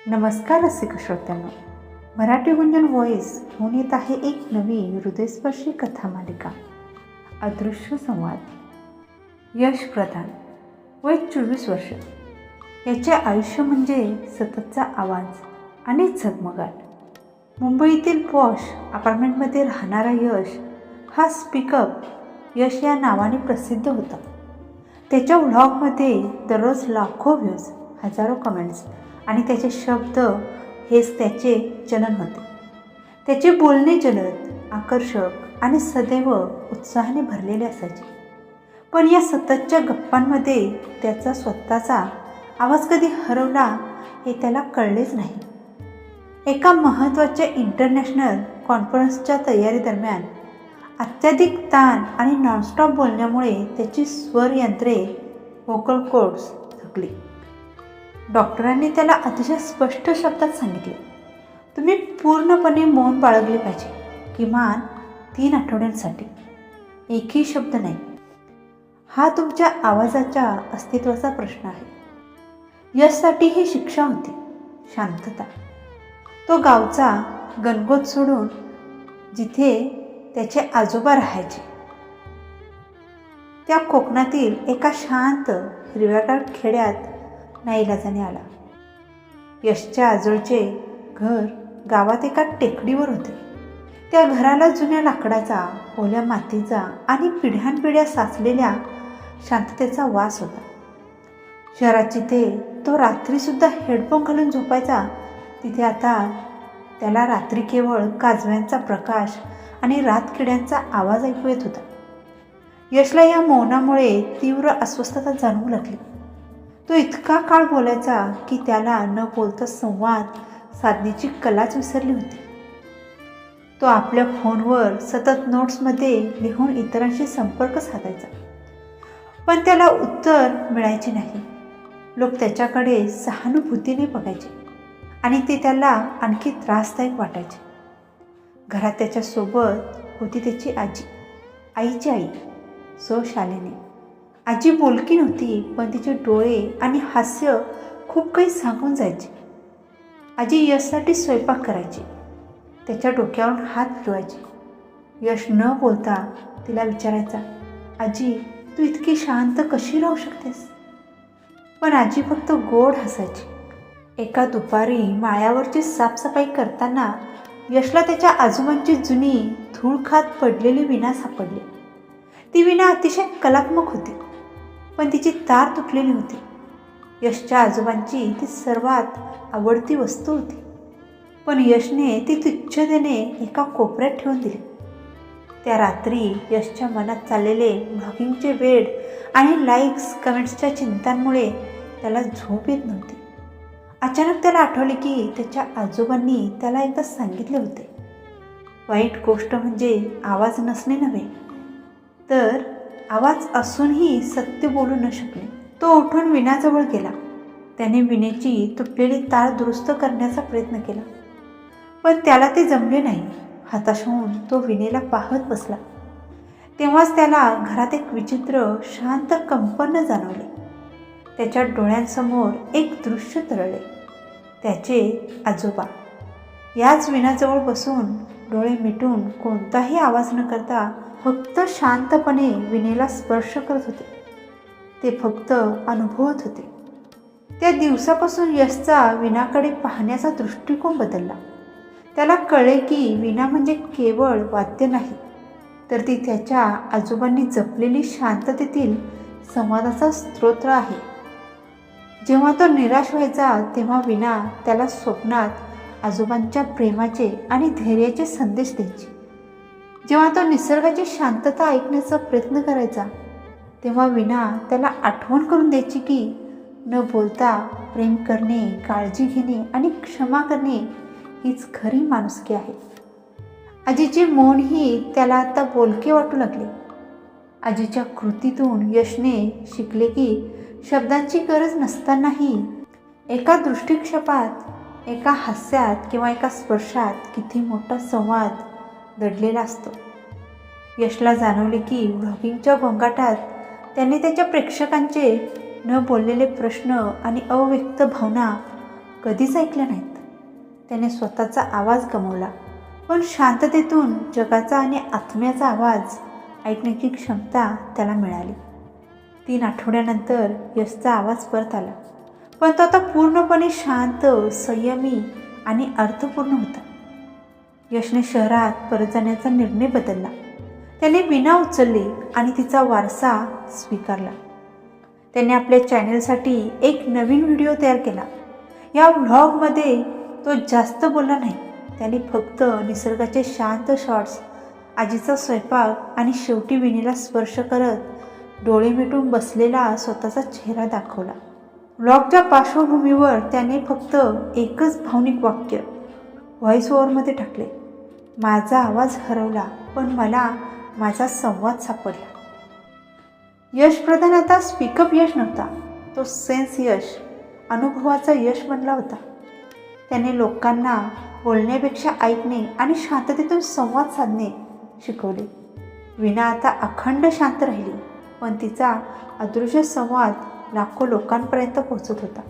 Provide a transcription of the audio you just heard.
नमस्कार रसिक श्रोत्यांनो, मराठी गुंजन व्हॉइस घेऊन येत आहे एक नवी हृदयस्पर्शी कथा मालिका, अदृश्य संवाद. यश प्रधान, वय 24 वर्ष. याचे आयुष्य म्हणजे सततचा आवाज आणि झगमगाट. मुंबईतील पॉश अपार्टमेंटमध्ये राहणारा यश हा स्पीकअप यश या नावाने प्रसिद्ध होता. त्याच्या व्लॉगमध्ये दररोज लाखो व्ह्यूज, हजारो कमेंट्स आणि त्याचे शब्द हेच त्याचे चलन होते. त्याचे बोलणे जलद, आकर्षक आणि सदैव उत्साहाने भरलेले असायचे. पण या सततच्या गप्पांमध्ये त्याचा स्वतःचा आवाज कधी हरवला हे त्याला कळलेच नाही. एका महत्त्वाच्या इंटरनॅशनल कॉन्फरन्सच्या तयारीदरम्यान अत्याधिक ताण आणि नॉनस्टॉप बोलण्यामुळे त्याची स्वरयंत्रे व्होकल कॉर्ड्स थकली. डॉक्टरांनी त्याला अतिशय स्पष्ट शब्दात सांगितले, तुम्ही पूर्णपणे मौन बाळगले पाहिजे, किमान 3 आठवड्यांसाठी. एकही शब्द नाही. हा तुमच्या आवाजाच्या अस्तित्वाचा प्रश्न आहे. यशसाठी ही शिक्षा होती, शांतता. तो गावचा गणगोत सोडून जिथे त्याचे आजोबा राहायचे त्या कोकणातील एका शांत हिरव्यागार खेड्यात नाईलाजाने आला. यशच्या आजोळचे घर गावात एका टेकडीवर होते. त्या घराला जुन्या लाकडाचा, ओल्या मातीचा आणि पिढ्यानपिढ्या साचलेल्या शांततेचा वास होता. शहरात जिथे तो रात्रीसुद्धा हेडफोन घालून झोपायचा, तिथे आता त्याला रात्री केवळ काजव्यांचा प्रकाश आणि रातकिड्यांचा आवाज ऐकू येत होता. यशला या मौनामुळे तीव्र अस्वस्थता जाणवू लागली. तो इतका काळ बोलायचा की त्याला न बोलता संवाद साधण्याची कलाच विसरली होती. तो आपल्या फोनवर सतत नोट्समध्ये लिहून इतरांशी संपर्क साधायचा, पण त्याला उत्तर मिळायचे नाही. लोक त्याच्याकडे सहानुभूतीने बघायचे आणि ते त्याला आणखी त्रासदायक वाटायचे. घरात त्याच्यासोबत होती त्याची आजी, आईची आई, शालिनी. आजी बोलकी नव्हती, पण तिचे डोळे आणि हास्य खूप काही सांगून जायचे. आजी यशसाठी स्वयंपाक करायची, त्याच्या डोक्यावरून हात फिरवायची. यश न बोलता तिला विचारायचा, आजी तू इतकी शांत कशी राहू शकतेस? पण आजी फक्त गोड हसायची. एका दुपारी माळ्यावरची साफसफाई करताना यशला त्याच्या आजोबांची जुनी धूळ खात पडलेली विणा सापडली. ती विणा अतिशय कलात्मक होती, पण तिची तार तुटलेली होती. यशच्या आजोबांची ती सर्वात आवडती वस्तू होती, पण यशने ती तुच्छतेने एका कोपऱ्यात ठेवून दिली. त्या रात्री यशच्या मनात चाललेले ब्लॉगिंगचे वेड आणि लाईक्स कमेंट्सच्या चिंतांमुळे त्याला झोप येत नव्हती. अचानक त्याला आठवले की त्याच्या आजोबांनी त्याला एकदा सांगितले होते, वाईट गोष्ट म्हणजे आवाज नसणे नव्हे, तर आवाज असूनही सत्य बोलू न शकणे. तो उठून विणाजवळ गेला. त्याने विणेची तुटलेली तार दुरुस्त करण्याचा प्रयत्न केला, पण त्याला ते जमले नाही. हताश होऊन तो विणेला पाहत बसला. तेव्हाच त्याला घरात एक विचित्र शांत कंपन जाणवले. त्याच्या डोळ्यांसमोर एक दृश्य तरळले. त्याचे आजोबा याच विणाजवळ बसून डोळे मिटून कोणताही आवाज न करता फक्त शांतपणे विणेला स्पर्श करत होते. ते फक्त अनुभवत होते. त्या दिवसापासून यशचा विणाकडे पाहण्याचा दृष्टिकोन बदलला. त्याला कळले की विणा म्हणजे केवळ वाद्य नाही, तर ती त्याच्या आजोबांनी जपलेली शांततेतील संवादाचा स्रोत आहे. जेव्हा तो निराश व्हायचा, तेव्हा विणा त्याला स्वप्नात आजोबांच्या प्रेमाचे आणि धैर्याचे संदेश द्यायची. जेव्हा तो निसर्गाची शांतता ऐकण्याचा प्रयत्न करायचा, तेव्हा विणा त्याला आठवण करून द्यायची की न बोलता प्रेम करणे, काळजी घेणे आणि क्षमा करणे हीच खरी माणुसकी आहे. आजीचे मौनही त्याला आता बोलके वाटू लागले. आजीच्या कृतीतून यशने शिकले की शब्दांची गरज नसतानाही एका दृष्टिक्षेपात, एका हास्यात किंवा एका स्पर्शात किती मोठा संवाद दडलेला असतो. यशला जाणवले की व्लॉगिंगच्या गोंगाटात त्याने त्याच्या प्रेक्षकांचे न बोललेले प्रश्न आणि अव्यक्त भावना कधीच ऐकल्या नाहीत. त्याने स्वतःचा आवाज गमावला, पण शांततेतून जगाचा आणि आत्म्याचा आवाज ऐकण्याची क्षमता त्याला मिळाली. 3 आठवड्यानंतर यशचा आवाज परत आला, पण तो आता पूर्णपणे शांत, संयमी आणि अर्थपूर्ण होता. यशने शहरात परत जाण्याचा निर्णय बदलला. त्याने वीणा उचलली आणि तिचा वारसा स्वीकारला. त्याने आपल्या चॅनलसाठी एक नवीन व्हिडिओ तयार केला. या व्लॉगमध्ये तो जास्त बोलला नाही. त्याने फक्त निसर्गाचे शांत शॉट्स, आजीचा स्वयंपाक आणि शेवटी विणीला स्पर्श करत डोळे मिटून बसलेला स्वतःचा चेहरा दाखवला. व्लॉगच्या पार्श्वभूमीवर त्याने फक्त एकच भावनिक वाक्य व्हॉइस ओव्हरमध्ये टाकले, माझा आवाज हरवला पण मला माझा संवाद सापडला. यश प्रधान आता स्पीकअप यश नव्हता, तो सेन्स यश, अनुभवाचा यश बनला होता. त्याने लोकांना बोलण्यापेक्षा ऐकणे आणि शांततेतून संवाद साधणे शिकवले. वीणा आता अखंड शांत राहिली, पण तिचा अदृश्य संवाद लाखो लोकांपर्यंत पोहोचत होता.